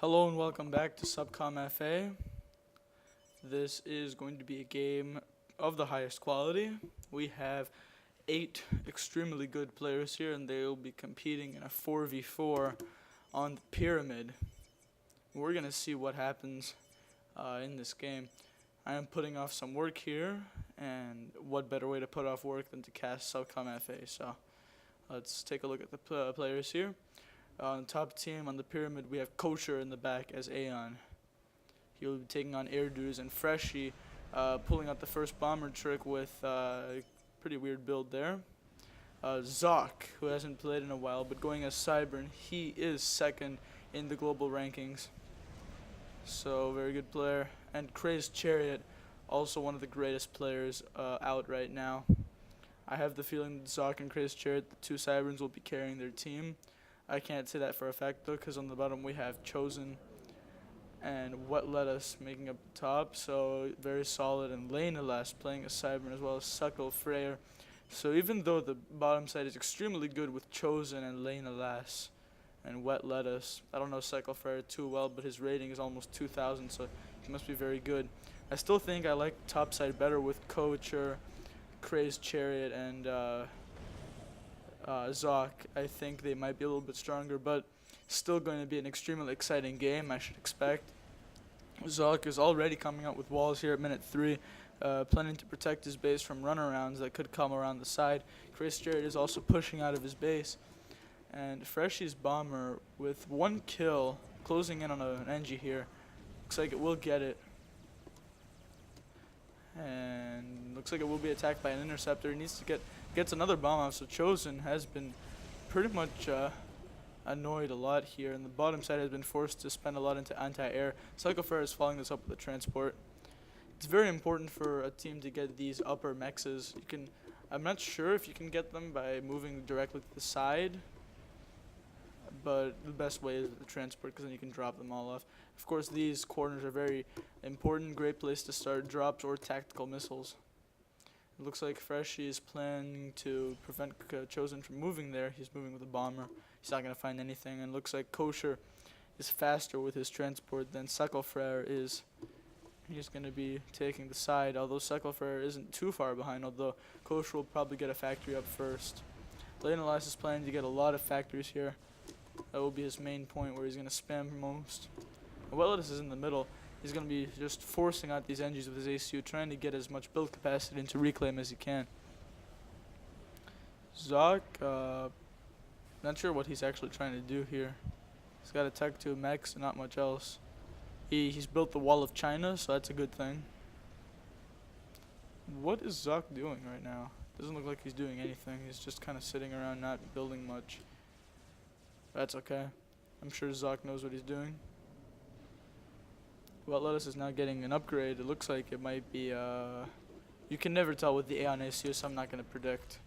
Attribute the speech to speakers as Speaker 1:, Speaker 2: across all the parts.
Speaker 1: Hello and welcome back to Subcom FA. This is going to be a game of the highest quality. We have 8 extremely good players here and they will be competing in a 4v4 on the pyramid. We're going to see what happens in this game. I am putting off some work here, and what better way to put off work than to cast Subcom FA. So let's take a look at the players here. On the top team on the pyramid, we have Kosher in the back as Aeon. He'll be taking on Airdues and Freshie, pulling out the first bomber trick with a pretty weird build there. Zock, who hasn't played in a while, but going as Cybern, he is second in the global rankings. So, very good player. And Crazed Chariot, also one of the greatest players out right now. I have the feeling that Zock and Crazed Chariot, the two Cyberns, will be carrying their team. I can't say that for a fact though, because on the bottom we have Chosen and Wet Lettuce making up the top, so very solid, and Lane-Alas playing a Cybern as well as Suckle Freyr. So even though the bottom side is extremely good with Chosen and Lane-Alas and Wet Lettuce, I don't know Suckle Freyr too well, but his rating is almost 2,000, so he must be very good. I still think I like top side better with Coacher, Crazed Chariot, and Zock. I think they might be a little bit stronger, but still going to be an extremely exciting game, I should expect. Zock is already coming out with walls here at minute 3, planning to protect his base from runarounds that could come around the side. Chris Jarrett is also pushing out of his base, and Freshie's bomber with 1 kill closing in on an NG here. Looks like it will get it, and looks like it will be attacked by an interceptor. He needs to gets another bomb off, so Chosen has been pretty much annoyed a lot here, and the bottom side has been forced to spend a lot into anti-air. Cyclefair is following this up with a transport. It's very important for a team to get these upper mexes. I'm not sure if you can get them by moving directly to the side, but the best way is the transport, because then you can drop them all off. Of course, these corners are very important, great place to start drops or tactical missiles. It looks like Freshie is planning to prevent Chosen from moving there. He's moving with a bomber. He's not going to find anything. And looks like Kosher is faster with his transport than Sucklefrere is. He's going to be taking the side, although Sucklefrere isn't too far behind, although Kosher will probably get a factory up first. Lane-Alas is planning to get a lot of factories here. That will be his main point where he's going to spam most. Wellis is in the middle. He's going to be just forcing out these NGs with his ACU, trying to get as much build capacity into reclaim as he can. Zock, not sure what he's actually trying to do here. He's got a Tech 2 mechs and not much else. He's built the Wall of China, so that's a good thing. What is Zock doing right now? Doesn't look like he's doing anything. He's just kind of sitting around not building much. That's okay. I'm sure Zock knows what he's doing. Wet Lettuce is now getting an upgrade. It looks like it might be, you can never tell with the Aeon ACU, so I'm not going to predict.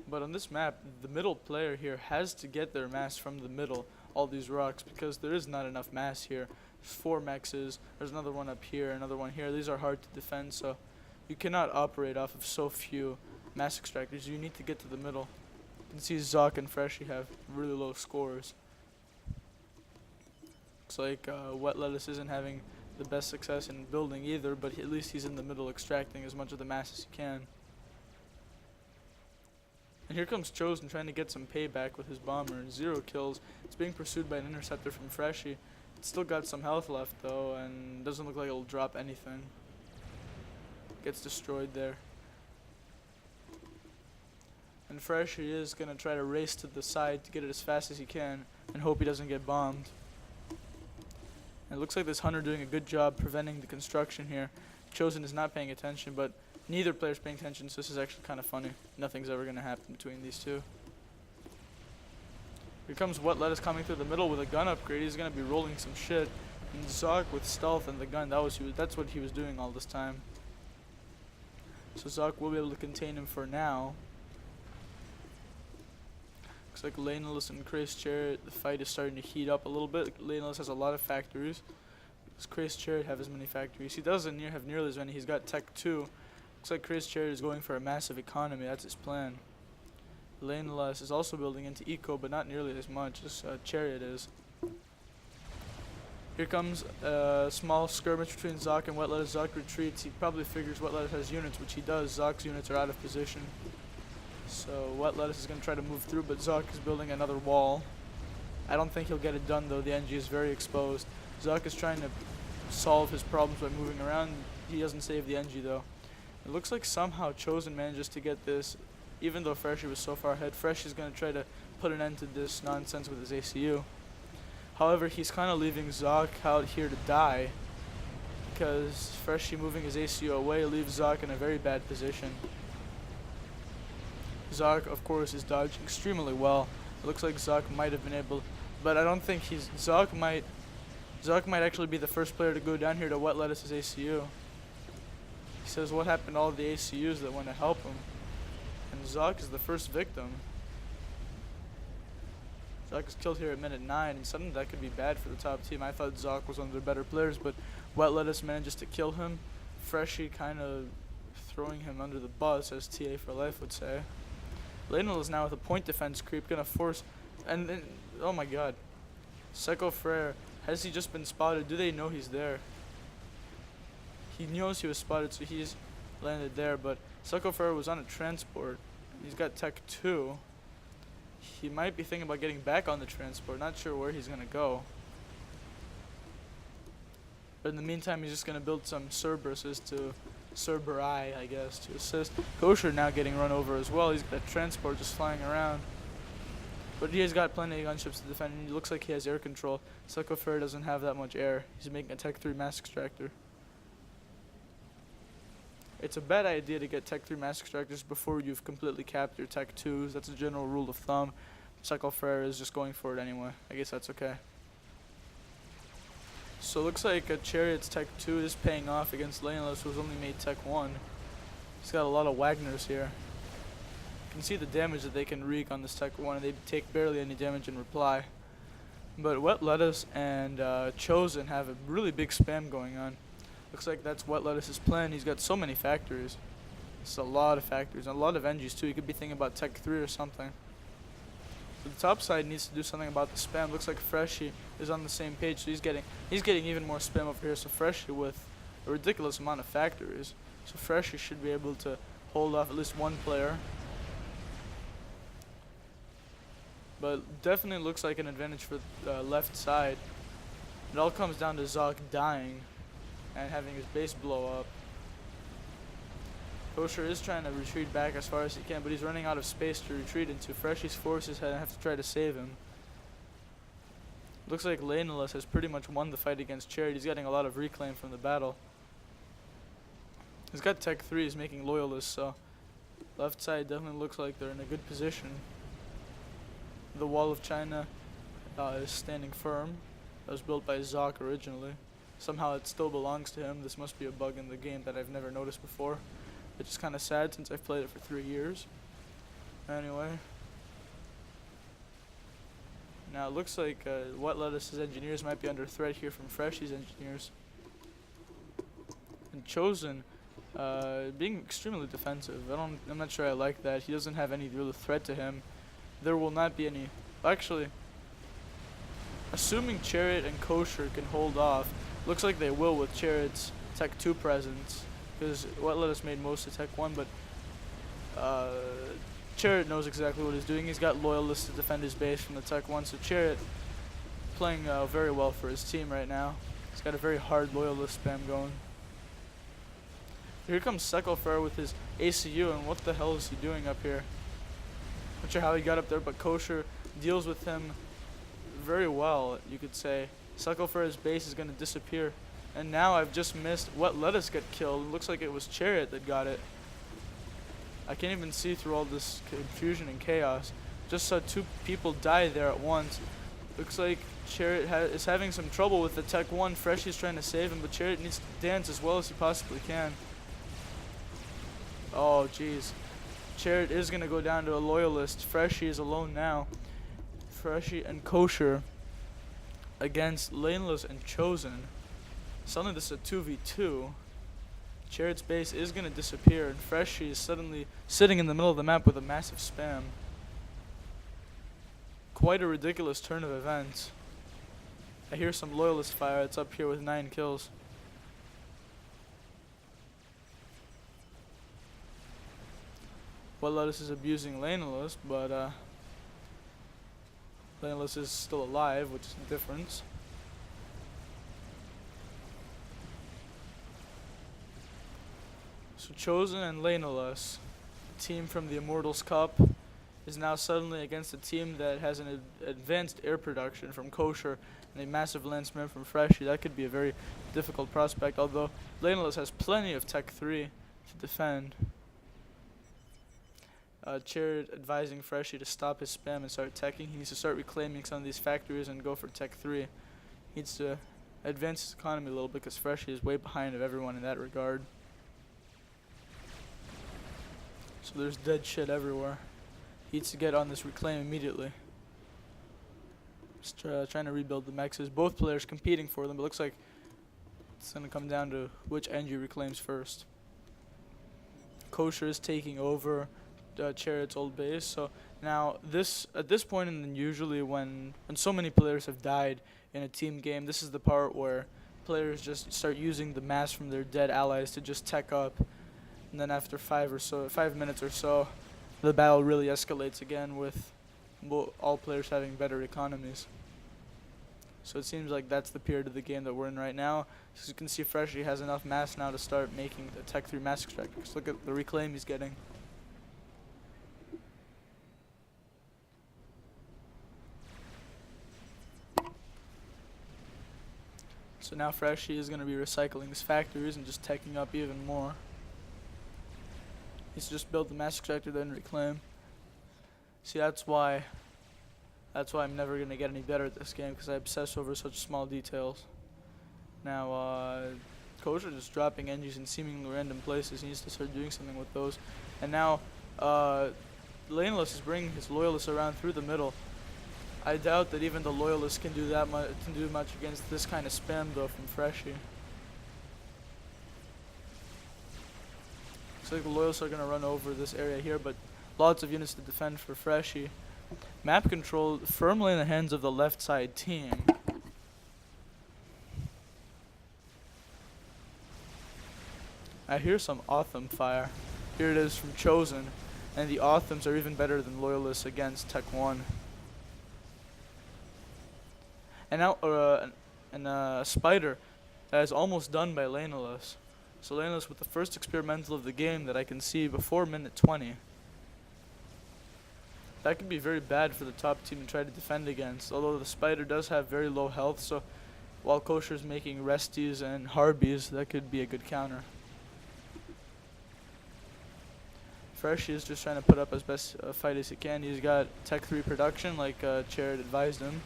Speaker 1: But on this map, the middle player here has to get their mass from the middle, all these rocks, because there is not enough mass here. There's 4 mexes, there's another one up here, another one here. These are hard to defend, so you cannot operate off of so few mass extractors. You need to get to the middle. You can see Zock and Freshie have really low scores. Looks like Wet Lettuce isn't having the best success in building either, but at least he's in the middle extracting as much of the mass as he can. And here comes Chosen trying to get some payback with his bomber. 0 kills. It's being pursued by an interceptor from Freshie. It's still got some health left though, and doesn't look like it'll drop anything. Gets destroyed there. And Freshie is going to try to race to the side to get it as fast as he can and hope he doesn't get bombed. It looks like this Hunter doing a good job preventing the construction here. Chosen is not paying attention, but neither player's paying attention, so this is actually kind of funny. Nothing's ever going to happen between these two. Here comes Wet Lettuce coming through the middle with a gun upgrade. He's going to be rolling some shit. And Zock with stealth and the gun, that's what he was doing all this time. So Zock will be able to contain him for now. Looks like Lane-Alas and Crazed Chariot, the fight is starting to heat up a little bit. Lane-Alas has a lot of factories. Does Crazed Chariot have as many factories? He doesn't have nearly as many. He's got Tech 2. Looks like Crazed Chariot is going for a massive economy. That's his plan. Lane-Alas is also building into Eco, but not nearly as much as Chariot is. Here comes a small skirmish between Zock and Wet Lettuce. Zock retreats. He probably figures Wet Lettuce has units, which he does. Zock's units are out of position. So Wet Lettuce is going to try to move through, but Zock is building another wall. I don't think he'll get it done, though. The NG is very exposed. Zock is trying to solve his problems by moving around. He doesn't save the NG, though. It looks like somehow Chosen manages to get this, even though Freshie was so far ahead. Fresh is going to try to put an end to this nonsense with his ACU. However, he's kind of leaving Zock out here to die, because Freshie moving his ACU away leaves Zock in a very bad position. Zock, of course, is dodging extremely well. It looks like Zock might have been able, but I don't think he's. Zock might actually be the first player to go down here to Wet Lettuce's ACU. He says, what happened to all the ACUs that went to help him? And Zock is the first victim. Zock is killed here at minute 9, and suddenly that could be bad for the top team. I thought Zock was one of their better players, but Wet Lettuce manages to kill him. Freshie kind of throwing him under the bus, as TA for Life would say. Lionel is now with a point defense creep, gonna force, and then, oh my god. Psycho Frere, has he just been spotted? Do they know he's there? He knows he was spotted, so he's landed there, but Psycho Frere was on a transport. He's got Tech 2. He might be thinking about getting back on the transport, not sure where he's gonna go. But in the meantime, he's just gonna build some Cerberuses to Cerberus, I guess, to assist. Kosher now getting run over as well. He's got a transport just flying around. But he has got plenty of gunships to defend, and he looks like he has air control. Psycho Frere doesn't have that much air. He's making a Tech 3 mass extractor. It's a bad idea to get Tech 3 mass extractors before you've completely capped your Tech 2s. That's a general rule of thumb. Psycho Frere is just going for it anyway. I guess that's okay. So it looks like a Chariot's Tech 2 is paying off against Laneless, who's only made Tech 1. He's got a lot of Wagners here. You can see the damage that they can wreak on this Tech 1, and they take barely any damage in reply. But Wet Lettuce and Chosen have a really big spam going on. Looks like that's Wet Lettuce's plan. He's got so many factories. It's a lot of factories, and a lot of NGs too. He could be thinking about Tech 3 or something. So the top side needs to do something about the spam. Looks like Freshie is on the same page, so he's getting even more spam over here. So Freshie with a ridiculous amount of factories. So Freshie should be able to hold off at least one player. But definitely looks like an advantage for the left side. It all comes down to Zock dying and having his base blow up. Kosher is trying to retreat back as far as he can, but he's running out of space to retreat into. Freshie's forces have to try to save him. Looks like Laneless has pretty much won the fight against Chariot. He's getting a lot of reclaim from the battle. He's got Tech 3, he's making Loyalists, so left side definitely looks like they're in a good position. The Wall of China is standing firm. That was built by Zock originally. Somehow it still belongs to him. This must be a bug in the game that I've never noticed before. Which is kind of sad since I've played it for 3 years. Anyway. Now it looks like Wet Lettuce's engineers might be under threat here from Freshie's engineers. And Chosen being extremely defensive. I'm not sure I like that. He doesn't have any real threat to him. There will not be any. Actually, assuming Chariot and Kosher can hold off, looks like they will with Chariot's Tech 2 presence. Because Wet Lettuce made most of Tech 1, but Chariot knows exactly what he's doing. He's got Loyalists to defend his base from the Tech 1, so Chariot playing very well for his team right now. He's got a very hard Loyalist spam going. Here comes Psycho Frere with his ACU, and what the hell is he doing up here? Not sure how he got up there, but Kosher deals with him very well, you could say. Psycho Frere's base is going to disappear. And now I've just missed Wet Lettuce get killed. It looks like it was Chariot that got it. I can't even see through all this confusion and chaos. Just saw 2 people die there at once. Looks like Chariot is having some trouble with the Tech 1. Freshie's trying to save him, but Chariot needs to dance as well as he possibly can. Oh, jeez. Chariot is going to go down to a Loyalist. Freshie is alone now. Freshie and Kosher against Laneless and Chosen. Suddenly this is a 2v2. Chariot's base is going to disappear, and Freshie is suddenly sitting in the middle of the map with a massive spam. Quite a ridiculous turn of events. I hear some loyalist fire. It's up here with 9 kills. Lettuce is abusing Laneless, but Laneless is still alive, which is the difference. So Chosen and Laneless, team from the Immortals Cup, is now suddenly against a team that has an advanced air production from Kosher and a massive land sprint from Freshie. That could be a very difficult prospect, although Laneless has plenty of Tech 3 to defend. Chariot advising Freshie to stop his spam and start teching. He needs to start reclaiming some of these factories and go for Tech 3. He needs to advance his economy a little bit because Freshie is way behind of everyone in that regard. So there's dead shit everywhere. He needs to get on this reclaim immediately. Just trying to rebuild the mexes. Both players competing for them, but looks like it's going to come down to which NG reclaims first. Kosher is taking over Chariot's old base. So now at this point, and usually when so many players have died in a team game, this is the part where players just start using the mass from their dead allies to just tech up, and then after 5 minutes or so, the battle really escalates again with all players having better economies. So it seems like that's the period of the game that we're in right now. As you can see, Freshie has enough mass now to start making the Tech 3 mass extractor. Just look at the reclaim he's getting. So now Freshie is going to be recycling his factories and just teching up even more. He's just built the mass extractor then reclaim. See, that's why I'm never going to get any better at this game, because I obsess over such small details. Now Kosher just dropping NGs in seemingly random places. He needs to start doing something with those. And now Laneless is bringing his loyalists around through the middle. I doubt that even the loyalists can do much against this kind of spam though from Freshie. Looks like the loyalists are gonna run over this area here, but lots of units to defend for Freshie. Map control firmly in the hands of the left side team. I hear some Autumn fire. Here it is from Chosen, and the Autumns are even better than loyalists against Tech 1. And now Spider that is almost done by Laneless. So Laneless with the first experimental of the game that I can see before minute 20. That could be very bad for the top team to try to defend against, although the Spider does have very low health, so while Kosher's making Resties and Harbies, that could be a good counter. Freshie is just trying to put up as best a fight as he can. He's got Tech 3 production like Chariot advised him.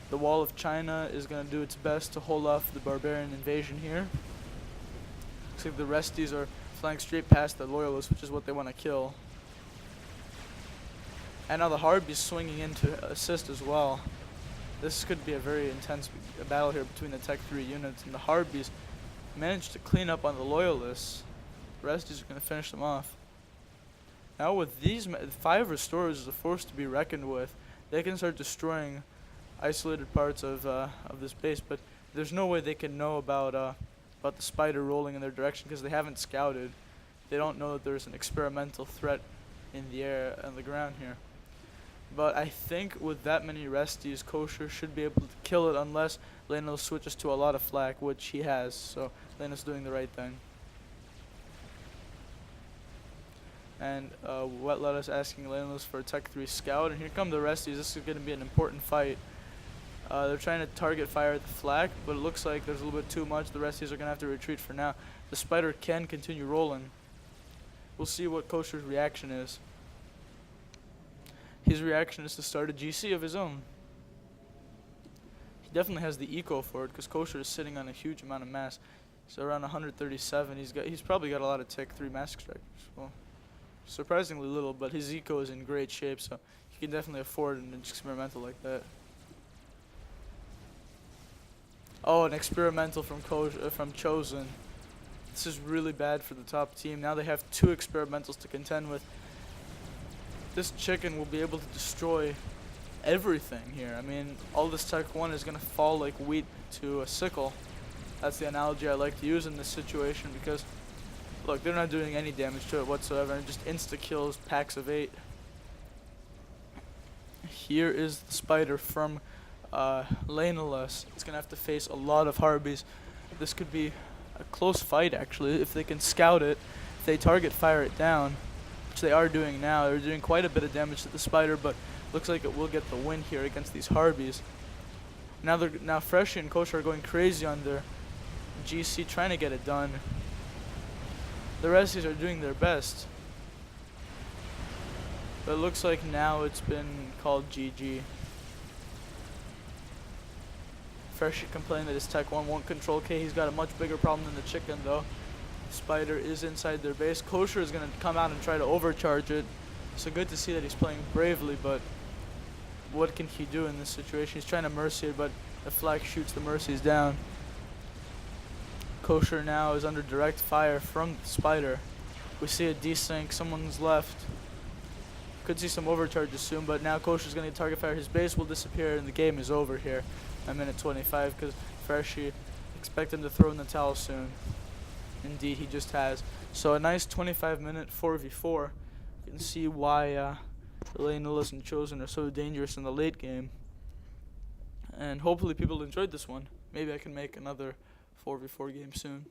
Speaker 1: The Wall of China is going to do its best to hold off the barbarian invasion here. Looks like the Resties are flying straight past the Loyalists, which is what they want to kill. And now the Harbies swinging in to assist as well. This could be a very intense battle here between the Tech 3 units, and the Harbies managed to clean up on the Loyalists. The Resties are going to finish them off. Now with these 5 Restorers is a force to be reckoned with. They can start destroying isolated parts of this base, but there's no way they can know about the Spider rolling in their direction because they haven't scouted. They don't know that there's an experimental threat in the air and the ground here. But I think with that many Resties, Kosher should be able to kill it unless Laneless switches to a lot of flak, which he has. So Laneless doing the right thing. And Wet Lettuce asking Laneless for a Tech 3 scout, and here come the Resties. This is going to be an important fight. They're trying to target fire at the flak, but it looks like there's a little bit too much. The Resties are going to have to retreat for now. The Spider can continue rolling. We'll see what Kosher's reaction is. His reaction is to start a GC of his own. He definitely has the eco for it because Kosher is sitting on a huge amount of mass. So around 137. He's probably got a lot of Tech 3 mass extractors. Well, surprisingly little, but his eco is in great shape, so he can definitely afford an experimental like that. Oh, an experimental from Chosen. This is really bad for the top team. Now they have 2 experimentals to contend with. This chicken will be able to destroy everything here. I mean, all this Tech 1 is going to fall like wheat to a sickle. That's the analogy I like to use in this situation because, look, they're not doing any damage to it whatsoever, and just insta-kills packs of 8. Here is the spider from Laneless. It's going to have to face a lot of Harbies. This could be a close fight, actually, if they can scout it. If they target fire it down, which they are doing now. They're doing quite a bit of damage to the spider, but looks like it will get the win here against these Harbies. Now Freshie and Kosher are going crazy on their GC, trying to get it done. The Resties are doing their best. But it looks like now it's been called GG. Freshie complaining that his Tech 1 won't control K. He's got a much bigger problem than the chicken, though. Spider is inside their base. Kosher is going to come out and try to overcharge it. So good to see that he's playing bravely, but what can he do in this situation? He's trying to Mercy it, but the flag shoots the Mercies down. Kosher now is under direct fire from the spider. We see a desync, someone's left. Could see some overcharges soon, but now Kosher's going to target fire. His base will disappear and the game is over here at minute 25 because Freshie expect him to throw in the towel soon. Indeed, he just has. So a nice 25-minute 4v4. You can see why Laneless and Chosen are so dangerous in the late game. And hopefully people enjoyed this one. Maybe I can make another 4v4 game soon.